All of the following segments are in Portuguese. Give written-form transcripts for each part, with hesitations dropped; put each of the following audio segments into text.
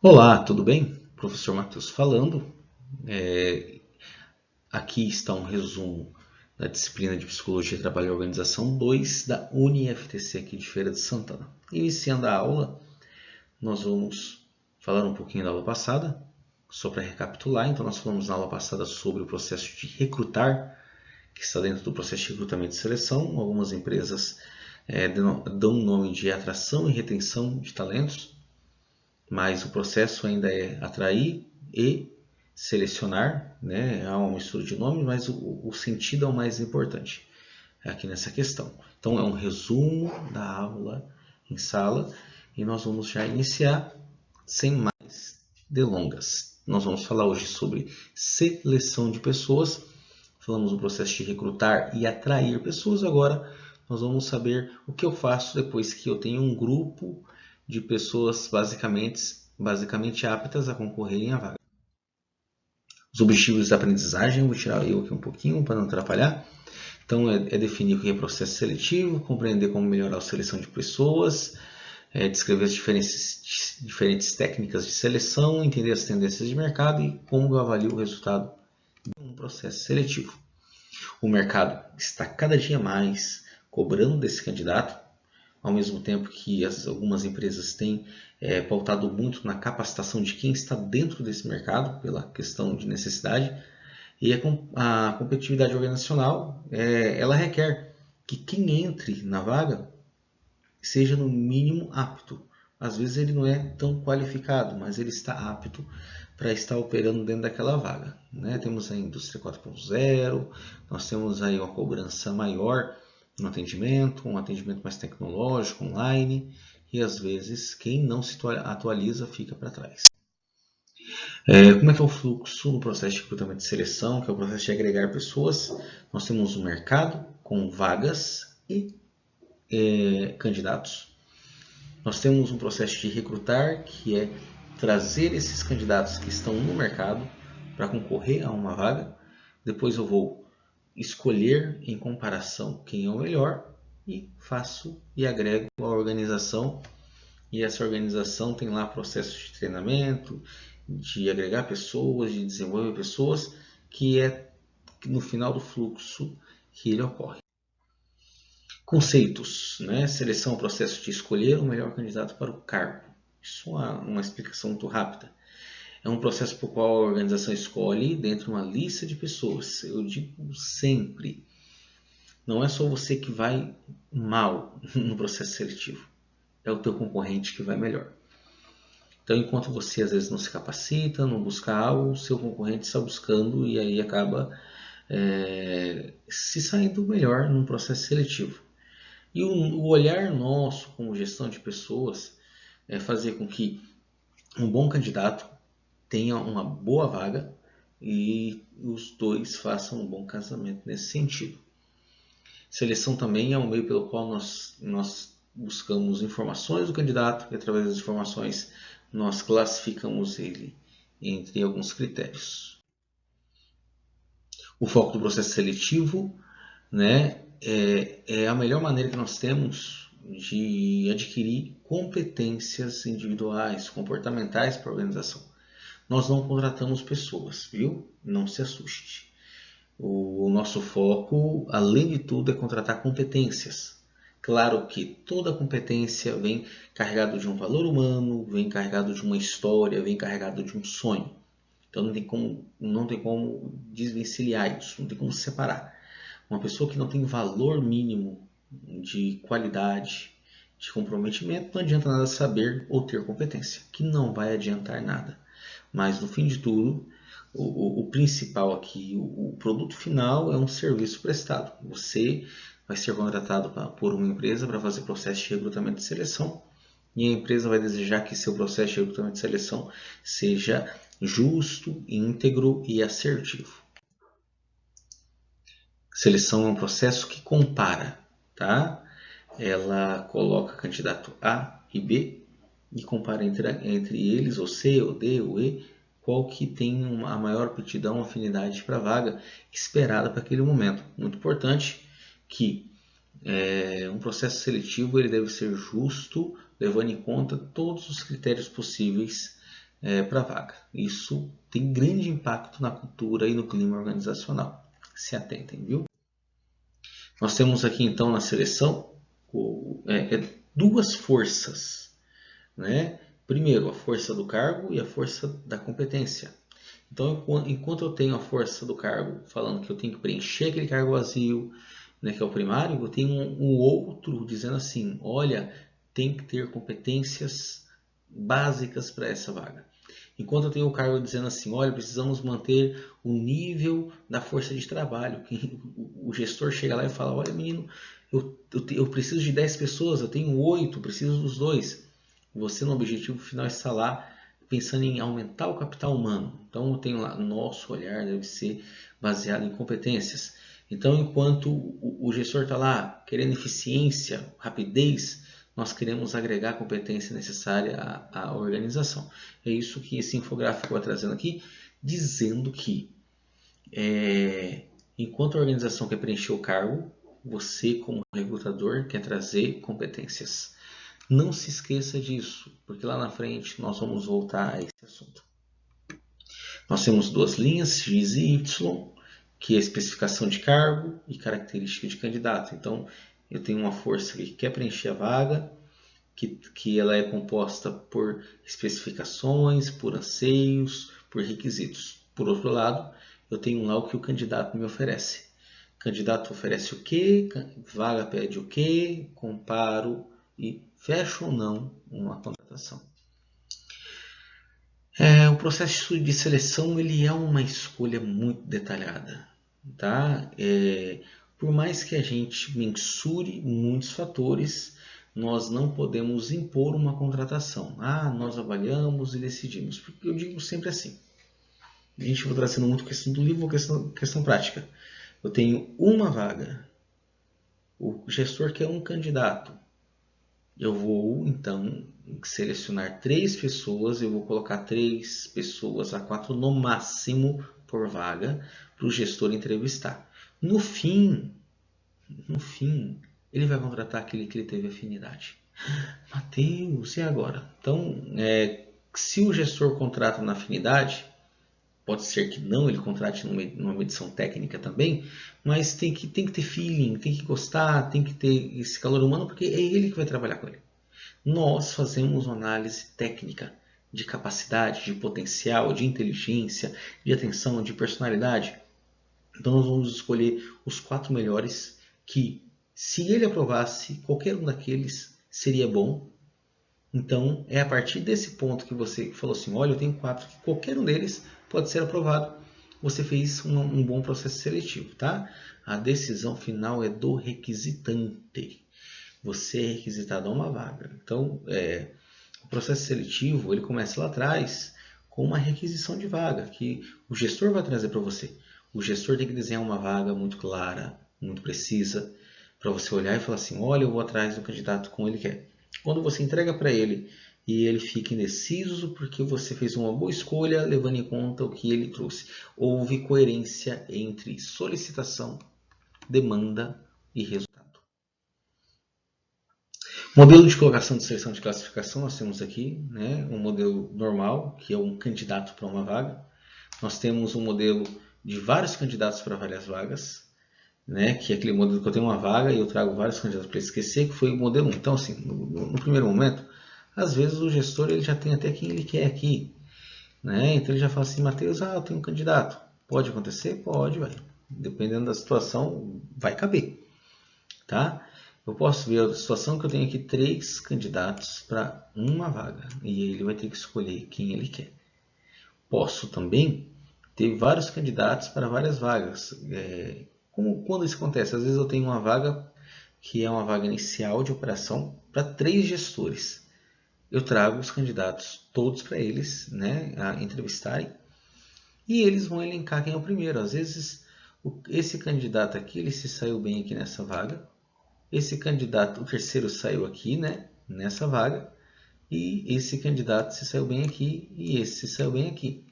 Olá, tudo bem? Professor Matheus falando. É, Aqui está um resumo da disciplina de Psicologia, Trabalho e Organização 2 da UniFTC aqui de Feira de Santana. Iniciando a aula, nós vamos falar um pouquinho da aula passada, só para recapitular. Então, nós falamos na aula passada sobre o processo de recrutar, que está dentro do processo de recrutamento e seleção. Algumas empresas dão o nome de atração e retenção de talentos, mas o processo ainda é atrair e selecionar, né? Há uma mistura de nomes, mas o sentido é o mais importante aqui nessa questão. Então é um resumo da aula em sala e nós vamos já iniciar sem mais delongas. Nós vamos falar hoje sobre seleção de pessoas. Falamos do processo de recrutar e atrair pessoas. Agora nós vamos saber o que eu faço depois que eu tenho um grupo de pessoas basicamente aptas a concorrerem à vaga. Os objetivos da aprendizagem, vou tirar eu aqui um pouquinho para não atrapalhar. Então, é definir o que é processo seletivo, compreender como melhorar a seleção de pessoas, descrever as diferentes técnicas de seleção, entender as tendências de mercado e como eu avalio o resultado de um processo seletivo. O mercado está cada dia mais cobrando desse candidato, ao mesmo tempo que algumas empresas têm pautado muito na capacitação de quem está dentro desse mercado, pela questão de necessidade, e a competitividade organizacional ela requer que quem entre na vaga seja no mínimo apto. Às vezes ele não é tão qualificado, mas ele está apto para estar operando dentro daquela vaga, né? Temos a indústria 4.0, nós temos aí uma cobrança maior no atendimento, um atendimento mais tecnológico, online, e às vezes quem não se atualiza fica para trás. Como é que é o fluxo no processo de recrutamento e seleção, que é o processo de agregar pessoas? Nós temos um mercado com vagas e candidatos. Nós temos um processo de recrutar, que é trazer esses candidatos que estão no mercado para concorrer a uma vaga. Depois eu vou escolher em comparação quem é o melhor e faço e agrego a organização. E essa organização tem lá processos de treinamento, de agregar pessoas, de desenvolver pessoas, que é no final do fluxo que ele ocorre. Conceitos, né? Seleção é o processo de escolher o melhor candidato para o cargo. Isso é uma explicação muito rápida. É um processo por qual a organização escolhe dentro de uma lista de pessoas. Eu digo sempre, não é só você que vai mal no processo seletivo, é o teu concorrente que vai melhor. Então, enquanto você às vezes não se capacita, não busca algo, o seu concorrente está buscando e aí acaba se saindo melhor num processo seletivo. E o olhar nosso como gestão de pessoas é fazer com que um bom candidato tenha uma boa vaga e os dois façam um bom casamento nesse sentido. Seleção também é um meio pelo qual nós buscamos informações do candidato e através das informações nós classificamos ele entre alguns critérios. O foco do processo seletivo, né, é a melhor maneira que nós temos de adquirir competências individuais, comportamentais para a organização. Nós não contratamos pessoas, viu? Não se assuste. O nosso foco, além de tudo, é contratar competências. Claro que toda competência vem carregado de um valor humano, vem carregado de uma história, vem carregado de um sonho. Então não tem como desvencilhar isso, não tem como separar. Uma pessoa que não tem valor mínimo de qualidade, de comprometimento, não adianta nada saber ou ter competência, que não vai adiantar nada. Mas no fim de tudo, o principal aqui, o produto final é um serviço prestado. Você vai ser contratado por uma empresa para fazer processo de recrutamento e seleção, e a empresa vai desejar que seu processo de recrutamento e seleção seja justo, íntegro e assertivo. Seleção é um processo que compara, tá? Ela coloca candidato A e B e compara entre eles, o C, o D, o E, qual que tem a maior aptidão, afinidade para a vaga esperada para aquele momento. Muito importante que um processo seletivo ele deve ser justo, levando em conta todos os critérios possíveis para a vaga. Isso tem grande impacto na cultura e no clima organizacional. Se atentem, viu? Nós temos aqui então na seleção duas forças, né? Primeiro, a força do cargo e a força da competência. Então, enquanto eu tenho a força do cargo falando que eu tenho que preencher aquele cargo vazio, né, que é o primário, eu tenho um outro dizendo assim, olha, tem que ter competências básicas para essa vaga. Enquanto eu tenho o cargo dizendo assim, olha, precisamos manter o nível da força de trabalho. O gestor chega lá e fala, olha menino, eu preciso de 10 pessoas, eu tenho 8, preciso dos 2. Você no objetivo final está lá pensando em aumentar o capital humano. Então eu tenho lá, nosso olhar deve ser baseado em competências. Então enquanto o gestor está lá querendo eficiência, rapidez, nós queremos agregar a competência necessária à organização. É isso que esse infográfico vai trazendo aqui, dizendo que enquanto a organização quer preencher o cargo, você como recrutador quer trazer competências. Não se esqueça disso, porque lá na frente nós vamos voltar a esse assunto. Nós temos duas linhas, X e Y, que é a especificação de cargo e característica de candidato. Então, eu tenho uma força que quer preencher a vaga, que ela é composta por especificações, por anseios, por requisitos. Por outro lado, eu tenho lá o que o candidato me oferece. O candidato oferece o quê? Vaga pede o quê? Comparo e fecho ou não uma contratação. O processo de seleção ele é uma escolha muito detalhada, tá? Por mais que a gente mensure muitos fatores, nós não podemos impor uma contratação. Nós avaliamos e decidimos. Porque eu digo sempre assim. A gente vai trazendo muito questão do livro, questão prática. Eu tenho uma vaga. O gestor quer um candidato. Eu vou, então, selecionar 3 pessoas. Eu vou colocar 3 pessoas a 4 no máximo por vaga para o gestor entrevistar. No fim, ele vai contratar aquele que ele teve afinidade. Matheus, e agora? Então, se o gestor contrata na afinidade, pode ser que não, ele contrate numa medição técnica também, mas tem que ter feeling, tem que gostar, tem que ter esse calor humano, porque é ele que vai trabalhar com ele. Nós fazemos uma análise técnica de capacidade, de potencial, de inteligência, de atenção, de personalidade. Então nós vamos escolher os 4 melhores que, se ele aprovasse, qualquer um daqueles seria bom. Então é a partir desse ponto que você falou assim, olha, eu tenho 4, que qualquer um deles pode ser aprovado. Você fez um bom processo seletivo, tá? A decisão final é do requisitante. Você é requisitado a uma vaga. Então, o processo seletivo ele começa lá atrás com uma requisição de vaga que o gestor vai trazer para você. O gestor tem que desenhar uma vaga muito clara, muito precisa, para você olhar e falar assim, olha, eu vou atrás do candidato como ele quer. Quando você entrega para ele e ele fica indeciso porque você fez uma boa escolha levando em conta o que ele trouxe. Houve coerência entre solicitação, demanda e resultado. Modelo de colocação de seleção de classificação, nós temos aqui, né, um modelo normal, que é um candidato para uma vaga. Nós temos um modelo de vários candidatos para várias vagas, né, que é aquele modelo que eu tenho uma vaga e eu trago vários candidatos para esquecer, que foi o modelo 1. Então, assim, no primeiro momento, às vezes o gestor ele já tem até quem ele quer aqui. Né? Então ele já fala assim, Matheus, eu tenho um candidato. Pode acontecer? Pode, vai. Dependendo da situação, vai caber. Tá? Eu posso ver a situação que eu tenho aqui 3 candidatos para uma vaga. E ele vai ter que escolher quem ele quer. Posso também ter vários candidatos para várias vagas. Quando isso acontece? Às vezes eu tenho uma vaga que é uma vaga inicial de operação para 3 gestores. Eu trago os candidatos todos para eles, né, a entrevistarem. E eles vão elencar quem é o primeiro. Às vezes esse candidato aqui ele se saiu bem aqui nessa vaga. Esse candidato, o terceiro saiu aqui, né, nessa vaga. E esse candidato se saiu bem aqui e esse se saiu bem aqui.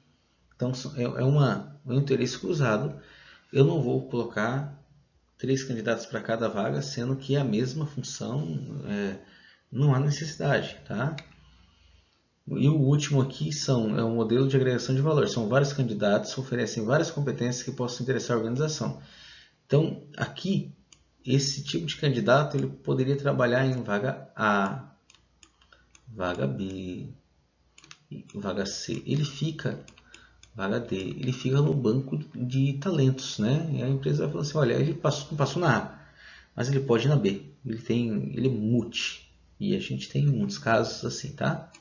Então é um interesse cruzado. Eu não vou colocar 3 candidatos para cada vaga, sendo que é a mesma função, não há necessidade, tá? E o último aqui é um modelo de agregação de valor. São vários candidatos que oferecem várias competências que possam interessar a organização. Então, aqui, esse tipo de candidato ele poderia trabalhar em vaga A, vaga B, vaga C. Vaga D, ele fica no banco de talentos, né? E a empresa vai falar assim, olha, ele não passou na A, mas ele pode ir na B. Ele é multi. E a gente tem muitos casos assim, tá?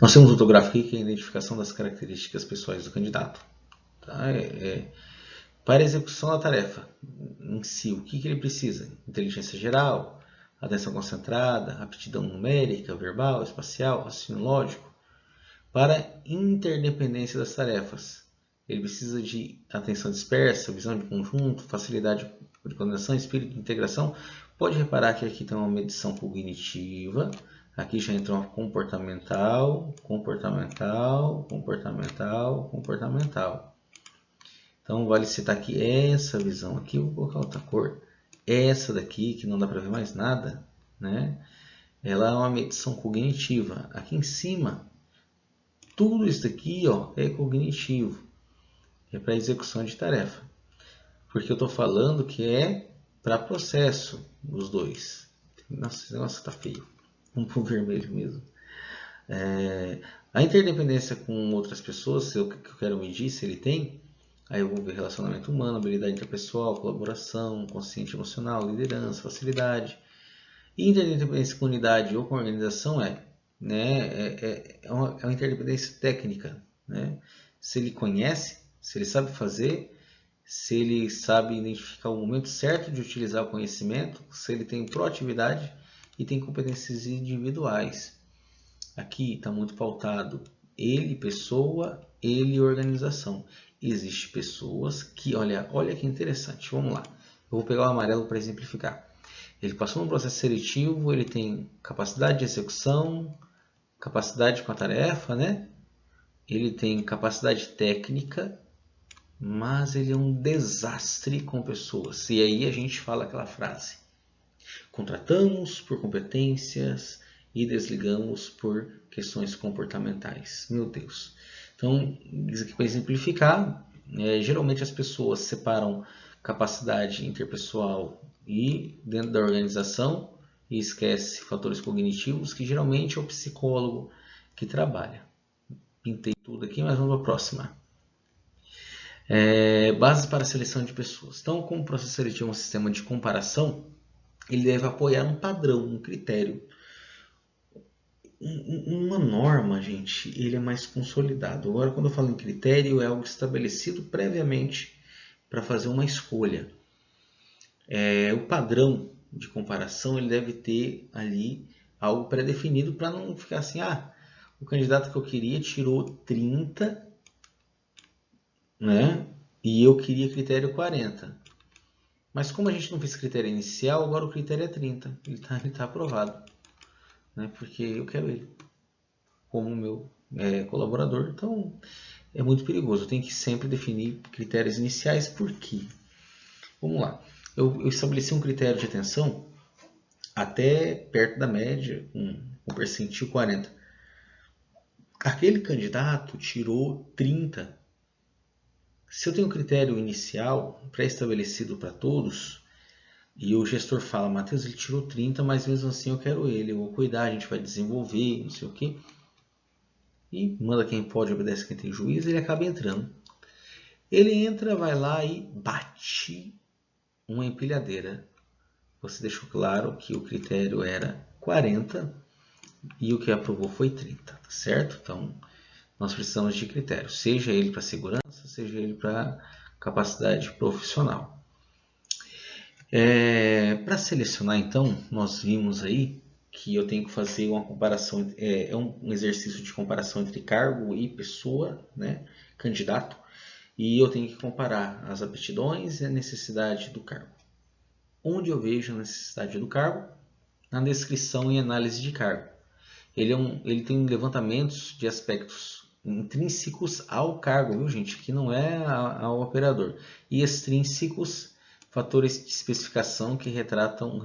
Nós temos outro gráfico aqui que é a identificação das características pessoais do candidato. Tá? Para a execução da tarefa em si, o que ele precisa? Inteligência geral, atenção concentrada, aptidão numérica, verbal, espacial, raciocínio lógico. Para interdependência das tarefas, ele precisa de atenção dispersa, visão de conjunto, facilidade de coordenação, espírito de integração. Pode reparar que aqui tem uma medição cognitiva, aqui já entra uma comportamental. Então vale citar que essa visão aqui, vou colocar outra cor, essa daqui que não dá para ver mais nada, né? Ela é uma medição cognitiva. Aqui em cima, tudo isso daqui ó, é cognitivo, é para execução de tarefa. Porque eu estou falando que é para processo os dois. Nossa, esse negócio está feio. Vamos para o vermelho mesmo. A interdependência com outras pessoas, se eu quero medir se ele tem, aí eu vou ver relacionamento humano, habilidade interpessoal, colaboração, consciente emocional, liderança, facilidade. E interdependência com unidade ou com organização é uma interdependência técnica. Né? Se ele conhece, se ele sabe fazer, se ele sabe identificar o momento certo de utilizar o conhecimento, se ele tem proatividade e tem competências individuais. Aqui está muito pautado ele, pessoa, ele, organização. Existem pessoas que, olha que interessante, vamos lá. Eu vou pegar o amarelo para exemplificar. Ele passou no processo seletivo, ele tem capacidade de execução, capacidade com a tarefa, né? Ele tem capacidade técnica, mas ele é um desastre com pessoas. E aí a gente fala aquela frase: contratamos por competências e desligamos por questões comportamentais. Meu Deus. Então, isso aqui para exemplificar, geralmente as pessoas separam capacidade interpessoal e dentro da organização e esquece fatores cognitivos, que geralmente é o psicólogo que trabalha. Pintei tudo aqui, mas vamos para a próxima. Bases para a seleção de pessoas. Então, como o processo seletivo é um sistema de comparação, ele deve apoiar um padrão, um critério. Uma norma, gente, ele é mais consolidado. Agora, quando eu falo em critério, é algo estabelecido previamente para fazer uma escolha. O padrão de comparação ele deve ter ali algo pré-definido para não ficar assim, o candidato que eu queria tirou 30, né? E eu queria critério 40. Mas como a gente não fez critério inicial, agora o critério é 30. Ele tá aprovado. Né? Porque eu quero ele como meu colaborador. Então é muito perigoso. Eu tenho que sempre definir critérios iniciais. Por quê? Vamos lá. Eu estabeleci um critério de atenção até perto da média, um percentil 40. Aquele candidato tirou 30. Se eu tenho um critério inicial pré-estabelecido para todos, e o gestor fala, Matheus, ele tirou 30, mas mesmo assim eu quero ele, eu vou cuidar, a gente vai desenvolver, não sei o quê. E manda quem pode, obedece quem tem juízo, ele acaba entrando. Ele entra, vai lá e bate uma empilhadeira. Você deixou claro que o critério era 40 e o que aprovou foi 30, tá certo? Então, nós precisamos de critério, seja ele para segurança, seja ele para capacidade profissional. Para selecionar, então, nós vimos aí que eu tenho que fazer uma comparação, um exercício de comparação entre cargo e pessoa, né, candidato, e eu tenho que comparar as aptidões e a necessidade do cargo. Onde eu vejo a necessidade do cargo? Na descrição e análise de cargo. Ele tem levantamentos de aspectos intrínsecos ao cargo, viu, gente? Que não é ao operador. E extrínsecos, fatores de especificação que retratam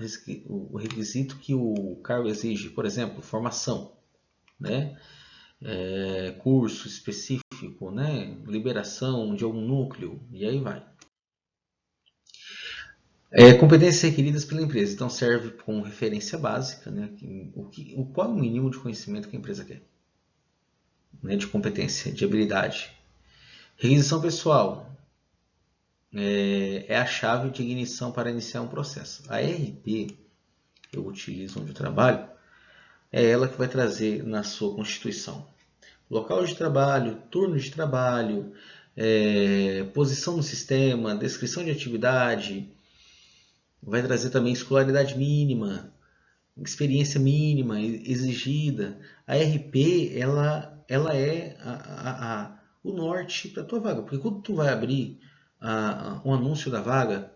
o requisito que o cargo exige. Por exemplo, formação. né? Curso específico, né? Liberação de algum núcleo, e aí vai. Competências requeridas pela empresa, então serve como referência básica, né? Qual é o mínimo de conhecimento que a empresa quer, né? De competência, de habilidade. Requisição pessoal é a chave de ignição para iniciar um processo. A RP, que eu utilizo onde eu trabalho, é ela que vai trazer na sua constituição local de trabalho, turno de trabalho, posição no sistema, descrição de atividade, vai trazer também escolaridade mínima, experiência mínima exigida. A RP ela é o norte para a tua vaga, porque quando tu vai abrir um anúncio da vaga,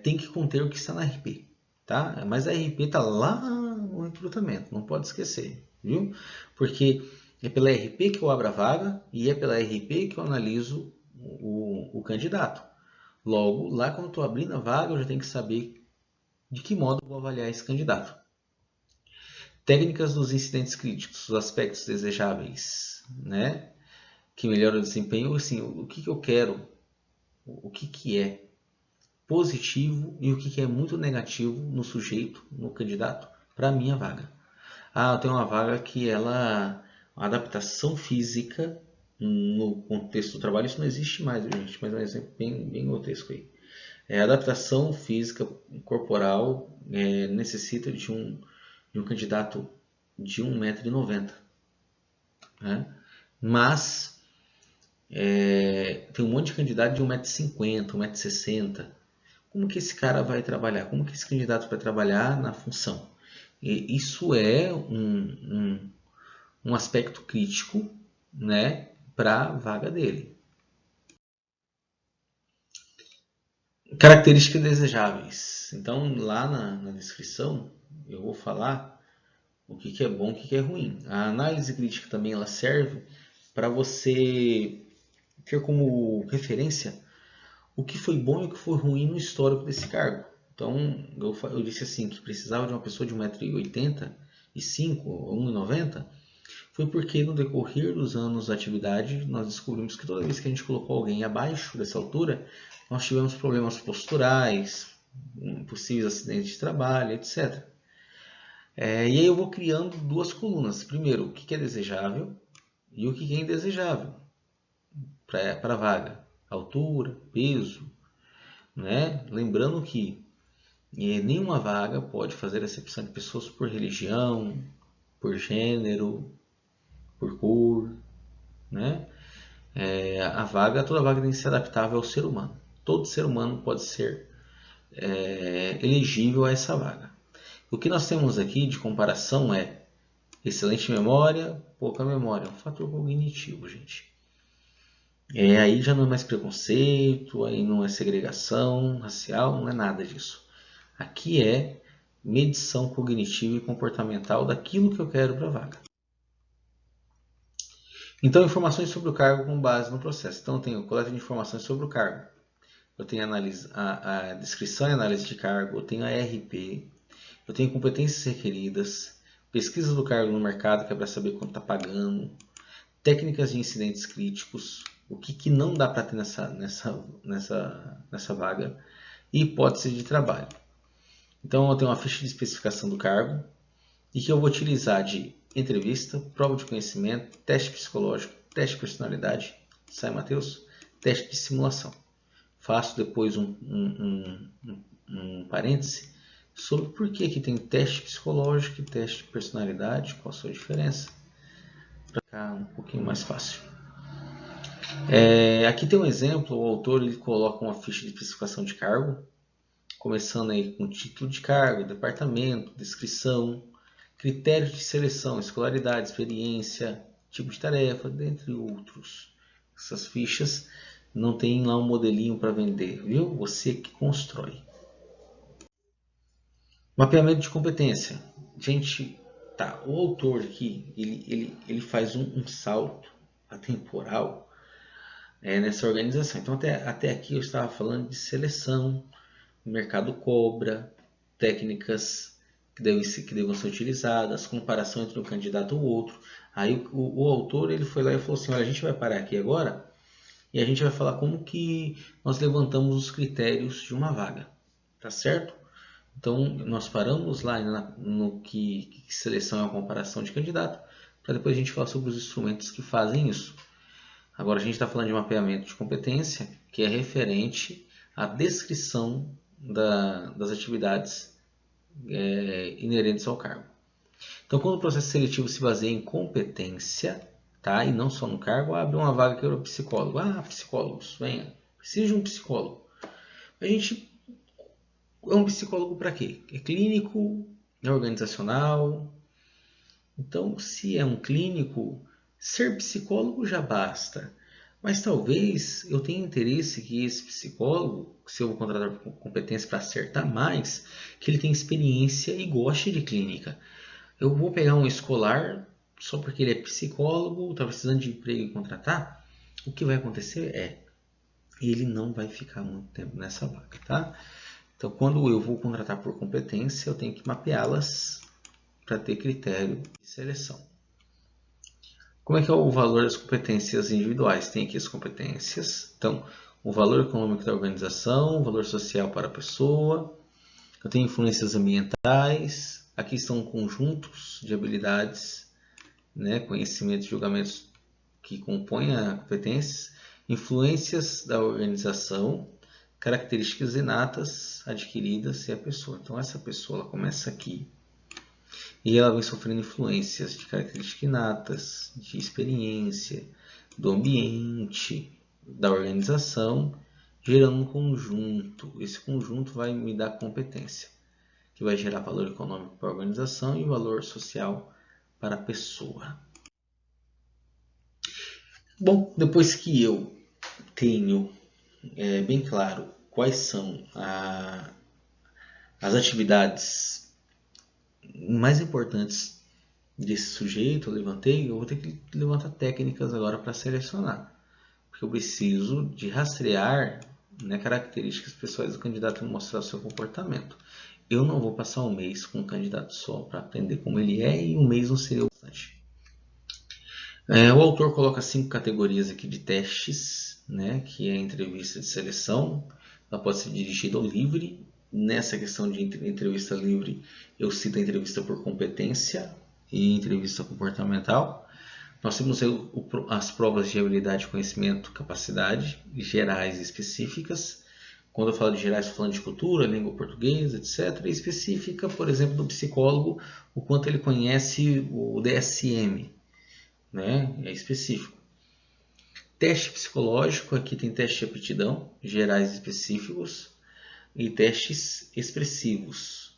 tem que conter o que está na RP, tá? Mas a RP está lá no recrutamento, não pode esquecer, viu? Porque é pela RP que eu abro a vaga e é pela RP que eu analiso o candidato. Logo, lá quando eu estou abrindo a vaga, eu já tenho que saber de que modo eu vou avaliar esse candidato. Técnicas dos incidentes críticos, os aspectos desejáveis, né? Que melhoram o desempenho, assim, o que eu quero, o que é positivo e o que é muito negativo no sujeito, no candidato, para a minha vaga. Eu tenho uma vaga que ela, a adaptação física no contexto do trabalho, isso não existe mais, gente, mas é um exemplo bem grotesco aí. A adaptação física corporal necessita de um candidato de 1,90 m. Né? Mas tem um monte de candidato de 1,50 m, 1,60 m. Como que esse cara vai trabalhar? Como que esse candidato vai trabalhar na função? E isso é um aspecto crítico, né, para a vaga dele. Características desejáveis. Então, lá na descrição, eu vou falar o que é bom e o que é ruim. A análise crítica também ela serve para você ter como referência o que foi bom e o que foi ruim no histórico desse cargo. Então, eu disse assim, que precisava de uma pessoa de 1,85 m ou 1,90 m, foi porque no decorrer dos anos de atividade, nós descobrimos que toda vez que a gente colocou alguém abaixo dessa altura, nós tivemos problemas posturais, possíveis acidentes de trabalho, etc. E aí eu vou criando duas colunas. Primeiro, o que é desejável e o que é indesejável para a vaga. Altura, peso, né? Lembrando que nenhuma vaga pode fazer acepção de pessoas por religião, por gênero, por cor, né? Toda vaga tem que ser adaptável ao ser humano. Todo ser humano pode ser elegível a essa vaga. O que nós temos aqui de comparação é excelente memória, pouca memória. É um fator cognitivo, gente. Aí já não é mais preconceito, aí não é segregação racial, não é nada disso. Aqui é medição cognitiva e comportamental daquilo que eu quero para a vaga. Então, informações sobre o cargo com base no processo. Então, eu tenho coleta de informações sobre o cargo. Eu tenho a descrição e análise de cargo, eu tenho a RP, eu tenho competências requeridas, pesquisa do cargo no mercado, que é para saber quanto está pagando, técnicas de incidentes críticos, o que não dá para ter nessa vaga, e hipótese de trabalho. Então, eu tenho uma ficha de especificação do cargo, e que eu vou utilizar de entrevista, prova de conhecimento, teste psicológico, teste de personalidade, sai Matheus, teste de simulação. Faço depois um parêntese sobre por que tem teste psicológico e teste de personalidade, qual a sua diferença, para ficar um pouquinho mais fácil. Aqui tem um exemplo, o autor ele coloca uma ficha de especificação de cargo, começando aí com título de cargo, departamento, descrição, critérios de seleção, escolaridade, experiência, tipo de tarefa, dentre outros. Essas fichas não tem lá um modelinho para vender, viu? Você que constrói. Mapeamento de competência. Gente, tá, o autor aqui, ele faz um salto atemporal nessa organização. Então, até aqui eu estava falando de seleção, o mercado cobra, técnicas que devam ser utilizadas, comparação entre um candidato e o outro. Aí o autor ele foi lá e falou assim, olha, a gente vai parar aqui agora e a gente vai falar como que nós levantamos os critérios de uma vaga, tá certo? Então nós paramos lá no que seleção é uma comparação de candidato, para depois a gente falar sobre os instrumentos que fazem isso. Agora a gente está falando de mapeamento de competência, que é referente à descrição das atividades inerentes ao cargo. Então, quando o processo seletivo se baseia em competência, tá? E não só no cargo, abre uma vaga que era o psicólogo. Ah, psicólogos, venha, preciso de um psicólogo. A gente é um psicólogo para quê? É clínico, é organizacional. Então, se é um clínico, ser psicólogo já basta. Mas talvez eu tenha interesse que esse psicólogo, se eu vou contratar por competência para acertar mais, que ele tenha experiência e goste de clínica. Eu vou pegar um escolar só porque ele é psicólogo, está precisando de emprego e contratar. O que vai acontecer é, ele não vai ficar muito tempo nessa vaga, tá? Então, quando eu vou contratar por competência, eu tenho que mapeá-las para ter critério de seleção. Como é que é o valor das competências individuais? Tem aqui as competências. Então, o valor econômico da organização, o valor social para a pessoa. Eu tenho influências ambientais. Aqui estão conjuntos de habilidades, né, conhecimentos e julgamentos que compõem a competência. Influências da organização, características inatas adquiridas e a pessoa. Então, essa pessoa ela começa aqui. E ela vem sofrendo influências de características inatas, de experiência, do ambiente, da organização, gerando um conjunto. Esse conjunto vai me dar competência, que vai gerar valor econômico para a organização e valor social para a pessoa. Bom, depois que eu tenho bem claro quais são as atividades mais importantes desse sujeito, eu levantei, eu vou ter que levantar técnicas agora para selecionar. Porque eu preciso de rastrear, né, características pessoais do candidato e mostrar o seu comportamento. Eu não vou passar um mês com um candidato só para aprender como ele é e um mês não seria o bastante. O autor coloca 5 categorias aqui de testes, né, que é a entrevista de seleção. Ela pode ser dirigida ou livre. Nessa questão de entrevista livre, eu cito a entrevista por competência e entrevista comportamental. Nós temos as provas de habilidade, conhecimento, capacidade, gerais e específicas. Quando eu falo de gerais, estou falando de cultura, língua portuguesa, etc. E específica, por exemplo, do psicólogo, o quanto ele conhece o DSM, né? É específico. Teste psicológico, aqui tem teste de aptidão, gerais e específicos, e testes expressivos,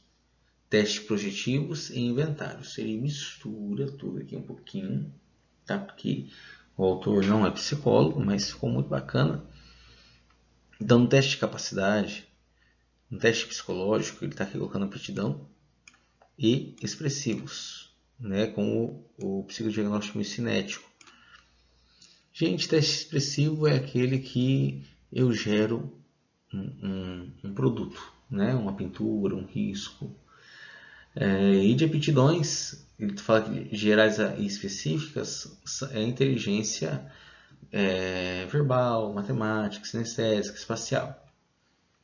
testes projetivos e inventários. Ele mistura tudo aqui um pouquinho, tá? Porque o autor não é psicólogo, mas ficou muito bacana. Então, no teste de capacidade, no teste psicológico, ele está aqui colocando aptidão e expressivos, né? Com o psicodiagnóstico cinético. Gente, teste expressivo é aquele que eu gero um produto, né? Uma pintura, um risco. E de aptidões, ele fala que gerais e específicas é inteligência verbal, matemática, sinestésica, espacial.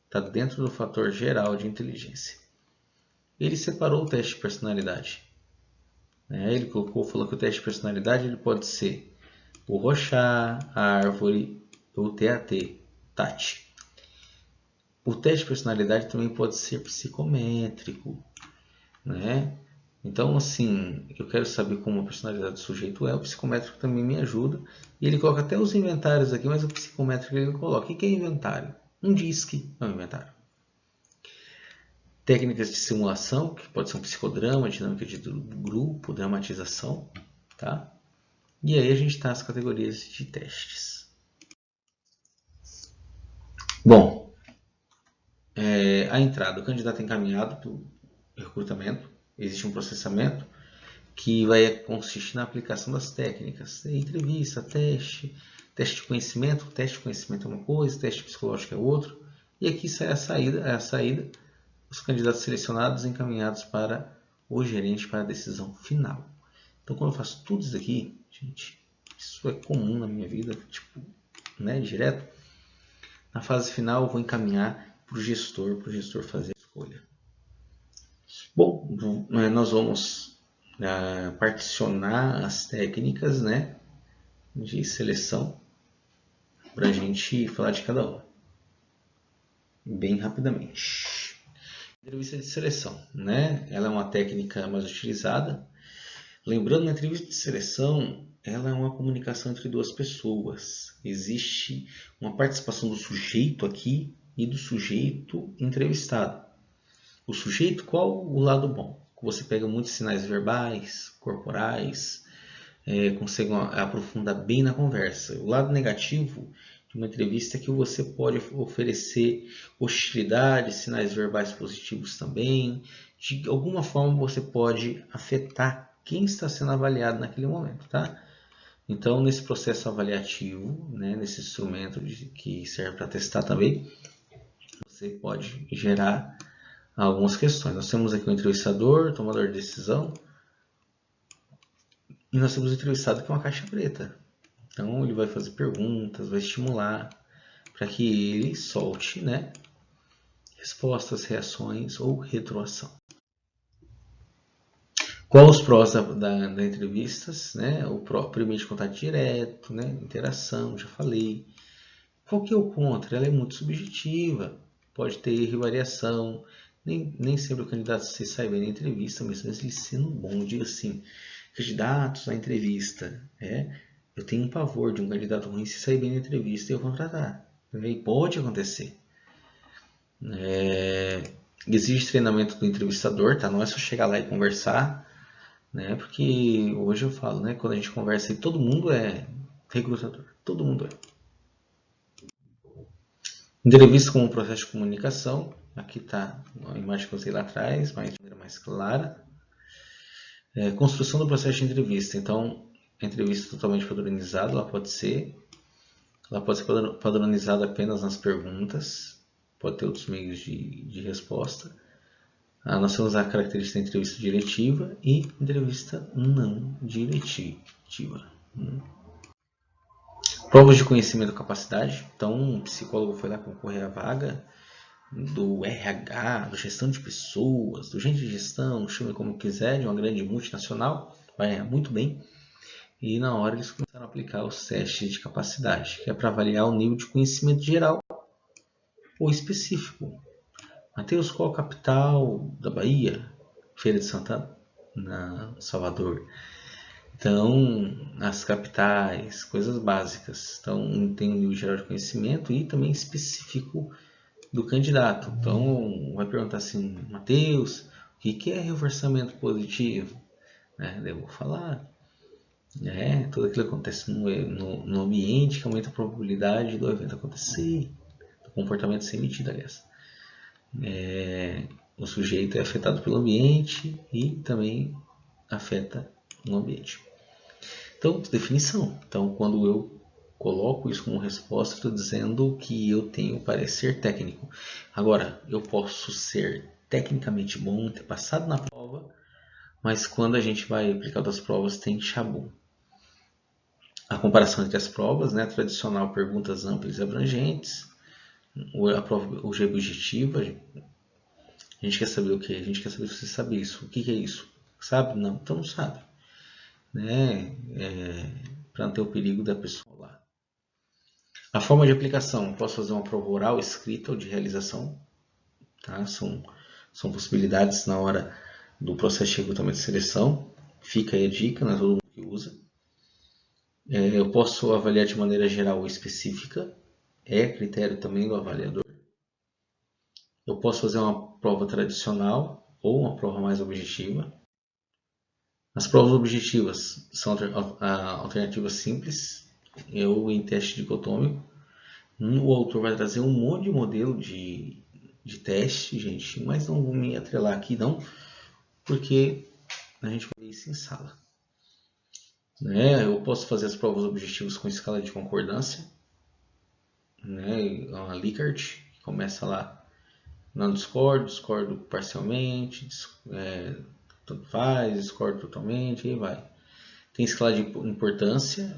Está dentro do fator geral de inteligência. Ele separou o teste de personalidade. Ele falou que o teste de personalidade ele pode ser o Rorschach, a árvore, o TAT, TAT. O teste de personalidade também pode ser psicométrico, né? Então, assim, eu quero saber como a personalidade do sujeito é, o psicométrico também me ajuda. E ele coloca até os inventários aqui, mas o psicométrico ele coloca. O que é inventário? Um DISC é um inventário. Técnicas de simulação, que pode ser um psicodrama, dinâmica de grupo, dramatização, tá? E aí a gente está nas categorias de testes. Bom, a entrada, o candidato é encaminhado para o recrutamento, existe um processamento que vai consistir na aplicação das técnicas, entrevista, teste de conhecimento. O teste de conhecimento é uma coisa, teste psicológico é outro, e aqui sai a saída, os candidatos selecionados encaminhados para o gerente para a decisão final. Então, quando eu faço tudo isso aqui, gente, isso é comum na minha vida, tipo, né, direto. Na fase final, eu vou encaminhar para o gestor fazer a escolha. Bom, nós vamos particionar as técnicas, né, de seleção para a gente falar de cada uma bem rapidamente. Entrevista de seleção, né? Ela é uma técnica mais utilizada. Lembrando, na entrevista de seleção, ela é uma comunicação entre duas pessoas. Existe uma participação do sujeito aqui e do sujeito entrevistado. O sujeito, qual o lado bom? Você pega muitos sinais verbais, corporais, consegue aprofundar bem na conversa. O lado negativo de uma entrevista é que você pode oferecer hostilidade, sinais verbais positivos também. De alguma forma você pode afetar quem está sendo avaliado naquele momento, tá? Então, nesse processo avaliativo, né, nesse instrumento que serve para testar também, você pode gerar algumas questões. Nós temos aqui o entrevistador, tomador de decisão, e nós temos o entrevistado que é uma caixa preta. Então ele vai fazer perguntas, vai estimular para que ele solte, né, respostas, reações ou retroação. Qual os prós da entrevistas? Né? O permite contato direto, né? Interação, já falei. Qual que é o contra? Ela é muito subjetiva, pode ter erro e variação. Nem sempre o candidato se sai bem na entrevista, mesmo ele sendo bom. Diga assim, candidatos na entrevista. Eu tenho um pavor de um candidato ruim se sair bem na entrevista e eu contratar. E pode acontecer. Exige treinamento do entrevistador, tá? Não é só chegar lá e conversar, né? Porque hoje eu falo, né? Quando a gente conversa, todo mundo é recrutador, todo mundo é. Entrevista como um processo de comunicação, aqui está a imagem que eu usei lá atrás, mas de maneira mais clara. Construção do processo de entrevista, então a entrevista totalmente padronizada, ela pode ser padronizada apenas nas perguntas, pode ter outros meios de resposta. Nós temos a característica da entrevista diretiva e entrevista não diretiva. Provas de conhecimento e capacidade. Então, um psicólogo foi lá concorrer à vaga do RH, do gestão de pessoas, do gente de gestão, chame como quiser, de uma grande multinacional, vai ganhar muito bem. E na hora eles começaram a aplicar os testes de capacidade, que é para avaliar o nível de conhecimento geral ou específico. Mateus, qual a capital da Bahia? Feira de Santana, na Salvador. Então, as capitais, coisas básicas. Então, tem um nível geral de conhecimento e também específico do candidato. Então, vai perguntar assim, Mateus, o que é reforçamento positivo? Eu vou falar. Tudo aquilo que acontece no ambiente que aumenta a probabilidade do evento acontecer, do comportamento ser emitido, aliás. O sujeito é afetado pelo ambiente e também afeta o ambiente. Então, definição. Então, quando eu coloco isso como resposta, estou dizendo que eu tenho parecer técnico. Agora, eu posso ser tecnicamente bom, ter passado na prova, mas quando a gente vai aplicar outras provas, tem chabu. A comparação entre as provas, né? Tradicional, perguntas amplas e abrangentes. A prova objetiva. A gente quer saber o que? A gente quer saber se você sabe isso. O que é isso? Sabe? Não, então não sabe. Para não ter o perigo da pessoa lá. A forma de aplicação, posso fazer uma prova oral, escrita ou de realização, tá? São possibilidades na hora do processo de recrutamento e seleção. Fica aí a dica, não é todo mundo que usa. Eu posso avaliar de maneira geral ou específica, é critério também do avaliador. Eu posso fazer uma prova tradicional ou uma prova mais objetiva. As provas objetivas são alternativas simples, ou em teste dicotômico. O autor vai trazer um monte de modelo de teste, gente, mas não vou me atrelar aqui não, porque a gente vai ver isso em sala. Eu posso fazer as provas objetivas com escala de concordância, a Likert, que começa lá, não discordo parcialmente, tanto faz, discordo totalmente, e aí vai. Tem escala de importância,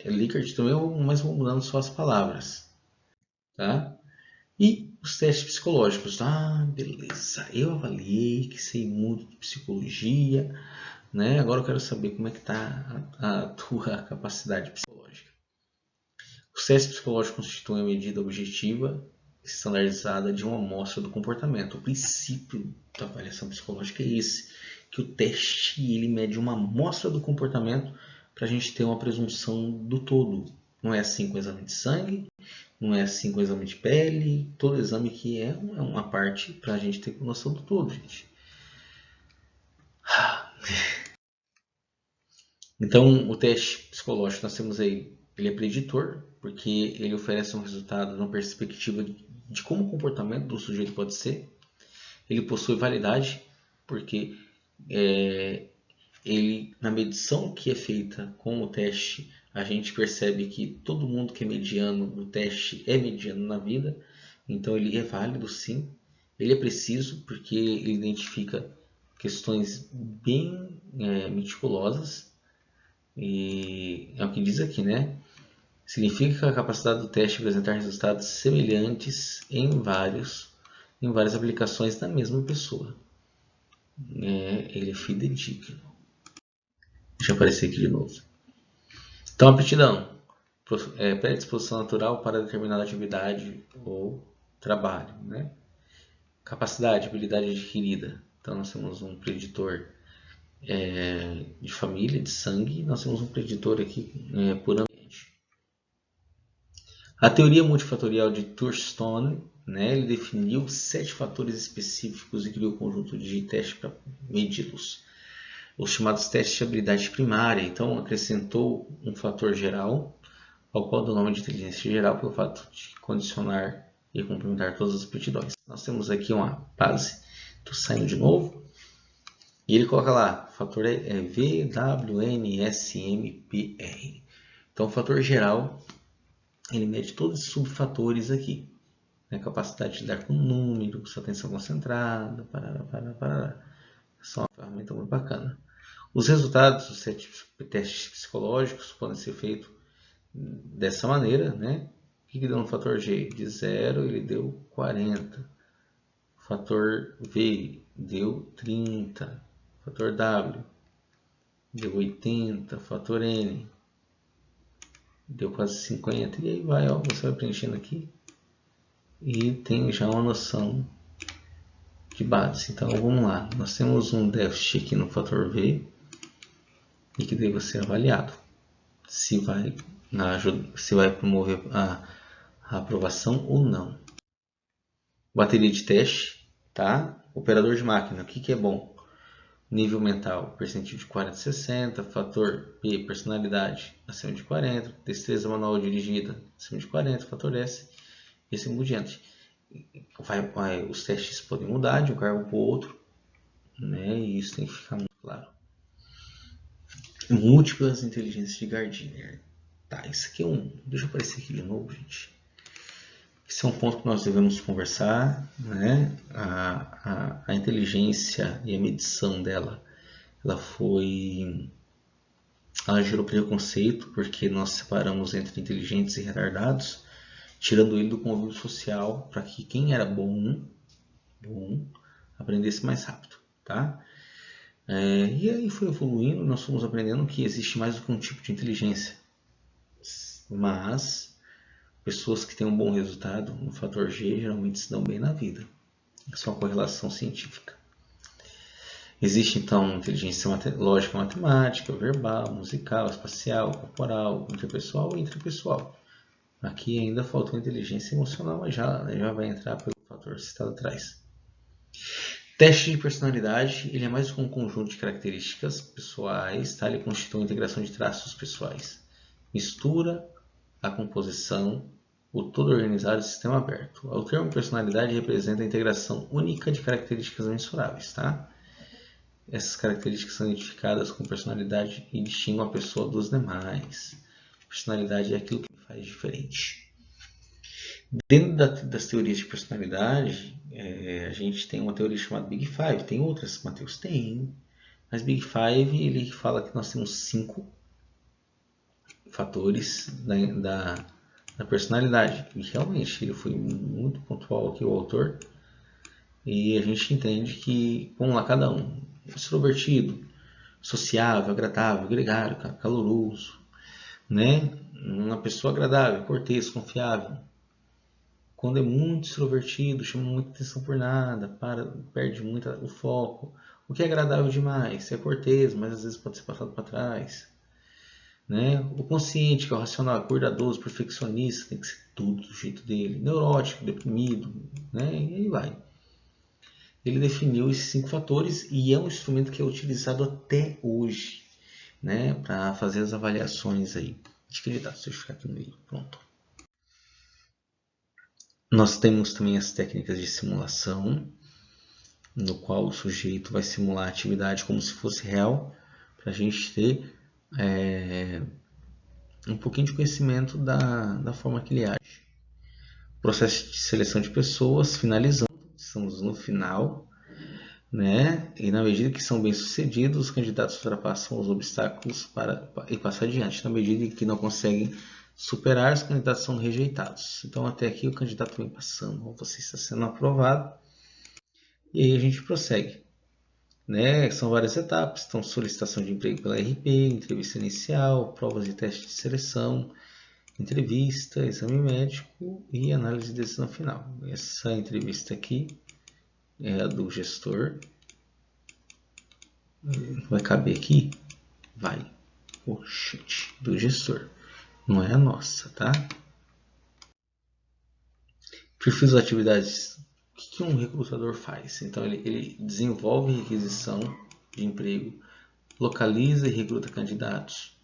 Likert também, mas vou mudando só as palavras, tá? E os testes psicológicos. Beleza, eu avaliei que sei muito de psicologia, né? Agora eu quero saber como é que está a tua capacidade psicológica. Os testes psicológicos constituem a medida objetiva estandarizada de uma amostra do comportamento. O princípio da avaliação psicológica é esse, que o teste ele mede uma amostra do comportamento para a gente ter uma presunção do todo. Não é assim com o exame de sangue, não é assim com o exame de pele, todo exame que é uma parte para a gente ter noção do todo, gente. Então, o teste psicológico nós temos aí, ele é preditor, porque ele oferece um resultado numa perspectiva de como o comportamento do sujeito pode ser. Ele possui validade, porque ele, na medição que é feita com o teste, a gente percebe que todo mundo que é mediano no teste é mediano na vida, então ele é válido sim. Ele é preciso porque ele identifica questões bem meticulosas, e é o que diz aqui, né? Significa a capacidade do teste apresentar resultados semelhantes em várias aplicações da mesma pessoa. Ele é fidedigno. Deixa eu aparecer aqui de novo. Então, aptidão. Predisposição natural para determinada atividade ou trabalho, né? Capacidade, habilidade adquirida. Então, nós temos um preditor de família, de sangue. Nós temos um preditor aqui por ambiente. A teoria multifatorial de Thurstone, né, ele definiu 7 fatores específicos e criou um conjunto de testes para medi-los. Os chamados testes de habilidade primária. Então, acrescentou um fator geral, ao qual deu o nome de inteligência geral, pelo fato de condicionar e complementar todas as aptidões. Nós temos aqui uma base, estou saindo de novo, e ele coloca lá, o fator é VWNSMPR. Então, o fator geral, ele mede todos os subfatores aqui. Né? Capacidade de lidar com números, atenção concentrada, parará. Essa é uma ferramenta muito bacana. Os resultados dos testes psicológicos podem ser feitos dessa maneira, né? O que deu no fator G? De 0 ele deu 40. O fator V deu 30. O fator W deu 80. O fator N deu quase 50. E aí vai, ó, você vai preenchendo aqui e tem já uma noção de base. Então vamos lá, nós temos um déficit aqui no fator V e que deve ser avaliado se vai promover a aprovação ou não. Bateria de teste, tá? Operador de máquina, o que é bom? Nível mental, percentil de 40 a 60, fator P, personalidade, acima de 40, destreza manual dirigida, acima de 40, fator S, e assim por diante. Os testes podem mudar de um cargo para o outro, né? E isso tem que ficar muito claro. Múltiplas inteligências de Gardner. Tá, isso aqui deixa eu aparecer aqui de novo, gente. Esse é um ponto que nós devemos conversar, né? A inteligência e a medição dela, ela gerou preconceito porque nós separamos entre inteligentes e retardados, tirando ele do convívio social para que quem era bom aprendesse mais rápido, tá? E aí foi evoluindo, nós fomos aprendendo que existe mais do que um tipo de inteligência, mas pessoas que têm um bom resultado no fator G geralmente se dão bem na vida. Isso é uma correlação científica. Existe então inteligência lógica, matemática, verbal, musical, espacial, corporal, interpessoal e intrapessoal. Aqui ainda falta uma inteligência emocional, mas já vai entrar pelo fator citado atrás. Teste de personalidade, ele é mais um conjunto de características pessoais, tá? Ele constitui uma integração de traços pessoais. Mistura a composição, o todo organizado e sistema aberto. O termo personalidade representa a integração única de características mensuráveis, tá? Essas características são identificadas com personalidade e distinguem a pessoa dos demais. Personalidade é aquilo que faz diferente. Dentro das teorias de personalidade, a gente tem uma teoria chamada Big Five. Tem outras, Matheus? Tem. Mas Big Five, ele fala que nós temos 5 fatores da personalidade. E realmente, ele foi muito pontual aqui, o autor. E a gente entende que, vamos lá, cada um. Extrovertido, sociável, agradável, gregário, caloroso, né? Uma pessoa agradável, cortês, confiável. Quando é muito extrovertido, chama muita atenção por nada, perde muito o foco. O que é agradável demais? É cortês, mas às vezes pode ser passado para trás. Né? O consciente, que é o racional, é cuidadoso, perfeccionista, tem que ser tudo do jeito dele. Neurótico, deprimido, né? E aí vai. Ele definiu esses 5 fatores e é um instrumento que é utilizado até hoje, né? Para fazer as avaliações aí de candidatos. Deixa eu ficar aqui no meio. Pronto. Nós temos também as técnicas de simulação, no qual o sujeito vai simular a atividade como se fosse real, para a gente ter um pouquinho de conhecimento da forma que ele age. Processo de seleção de pessoas, finalizando, estamos no final, né? E na medida que são bem-sucedidos, os candidatos ultrapassam os obstáculos e passam adiante. Na medida que não conseguem superar, os candidatos são rejeitados. Então, até aqui o candidato vem passando, você está sendo aprovado, e aí a gente prossegue. Né? São várias etapas, então solicitação de emprego pela RP, entrevista inicial, provas de teste de seleção, entrevista, exame médico e análise de decisão final. Essa entrevista aqui é a do gestor. Vai caber aqui? Vai. Oxente, do gestor. Não é a nossa, tá? Perfil das atividades. O que um recrutador faz? Então ele desenvolve requisição de emprego, localiza e recruta candidatos,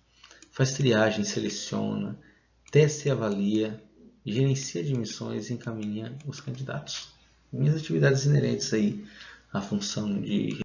faz triagem, seleciona, testa e avalia, gerencia admissões e encaminha os candidatos. Minhas atividades inerentes aí à função de